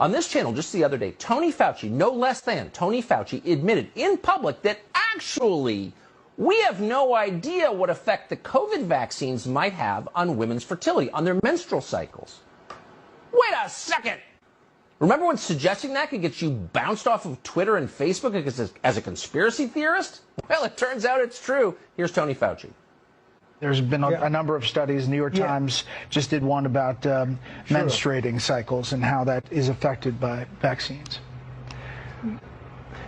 On this channel just the other day, Tony Fauci, no less than Tony Fauci, admitted in public that actually we have no idea what effect the COVID vaccines might have on women's fertility, on their menstrual cycles. Wait a second. Remember when suggesting that could get you bounced off of Twitter and Facebook as a conspiracy theorist? Well, it turns out it's true. Here's Tony Fauci. There's been a number of studies. New York Times just did one about menstruating cycles and how that is affected by vaccines.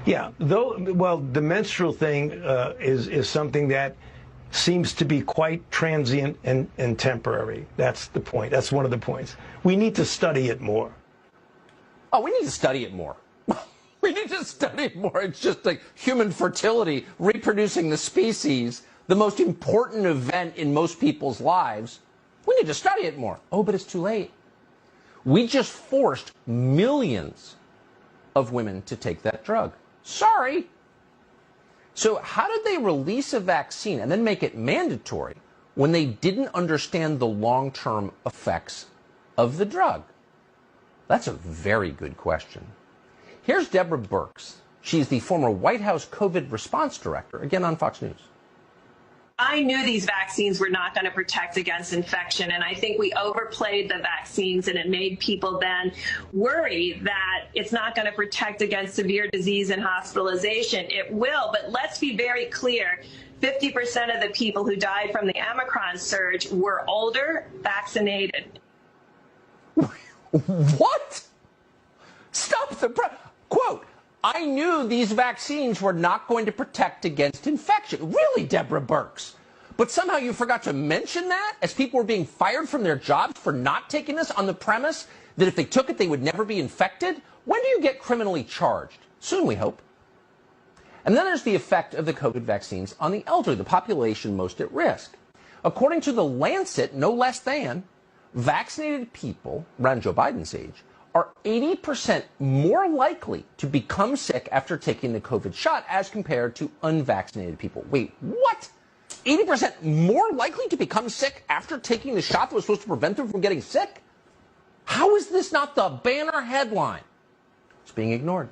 Yeah, well, the menstrual thing is something that seems to be quite transient and temporary. That's the point. That's one of the points. We need to study it more. Oh, we need to study it more. We need to study it more. It's just like human fertility, reproducing the species, the most important event in most people's lives. We need to study it more. Oh, but it's too late. We just forced millions of women to take that drug. Sorry. So how did they release a vaccine and then make it mandatory when they didn't understand the long-term effects of the drug? That's a very good question. Here's Deborah Birx. She's the former White House COVID response director, again on Fox News. I knew these vaccines were not going to protect against infection, and I think we overplayed the vaccines, and it made people then worry that it's not going to protect against severe disease and hospitalization. It will, but let's be very clear. 50% of the people who died from the Omicron surge were older, vaccinated. What? Stop the quote. I knew these vaccines were not going to protect against infection. Really, Deborah Birx? But somehow you forgot to mention that as people were being fired from their jobs for not taking this on the premise that if they took it, they would never be infected? When do you get criminally charged? Soon, we hope. And then there's the effect of the COVID vaccines on the elderly, the population most at risk. According to The Lancet, no less than, vaccinated people around Joe Biden's age are 80% more likely to become sick after taking the COVID shot as compared to unvaccinated people. Wait, what? 80% more likely to become sick after taking the shot that was supposed to prevent them from getting sick? How is this not the banner headline? It's being ignored.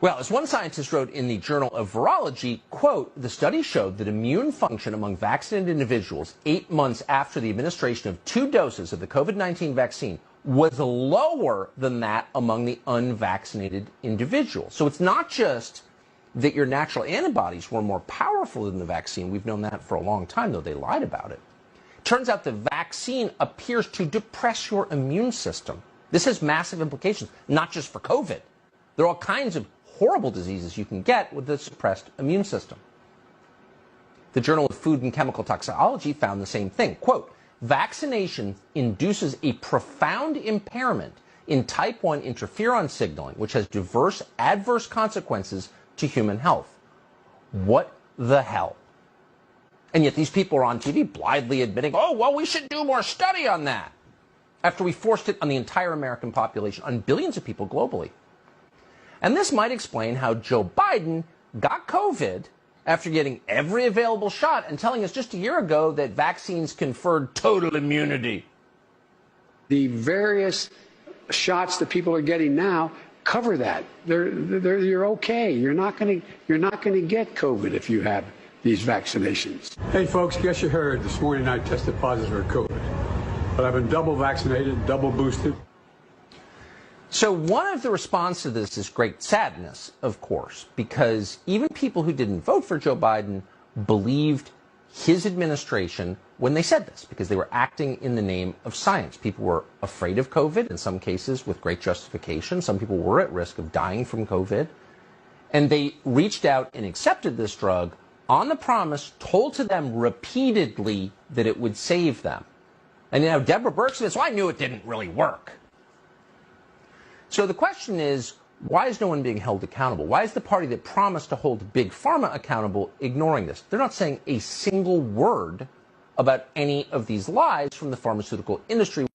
Well, as one scientist wrote in the Journal of Virology, quote, the study showed that immune function among vaccinated individuals 8 months after the administration of 2 doses of the COVID-19 vaccine was lower than that among the unvaccinated individuals. So it's not just that your natural antibodies were more powerful than the vaccine. We've known that for a long time, though they lied about it. Turns out the vaccine appears to depress your immune system. This has massive implications, not just for COVID. There are all kinds of horrible diseases you can get with the suppressed immune system. The Journal of Food and Chemical Toxicology found the same thing. Quote, vaccination induces a profound impairment in type 1 interferon signaling, which has diverse adverse consequences to human health. What the hell? And yet these people are on TV blithely admitting, oh, well, we should do more study on that, after we forced it on the entire American population, on billions of people globally. And this might explain how Joe Biden got COVID after getting every available shot and telling us just a year ago that vaccines conferred total immunity. The various shots that people are getting now cover that. You're okay. You're not going to get COVID if you have these vaccinations. Hey, folks, guess you heard this morning I tested positive for COVID, but I've been double vaccinated, double boosted. So one of the responses to this is great sadness, of course, because even people who didn't vote for Joe Biden believed his administration when they said this, because they were acting in the name of science. People were afraid of COVID, in some cases with great justification. Some people were at risk of dying from COVID. And they reached out and accepted this drug on the promise, told to them repeatedly that it would save them. And you know, Deborah Birx said, so I knew it didn't really work. So the question is, why is no one being held accountable? Why is the party that promised to hold Big Pharma accountable ignoring this? They're not saying a single word about any of these lies from the pharmaceutical industry.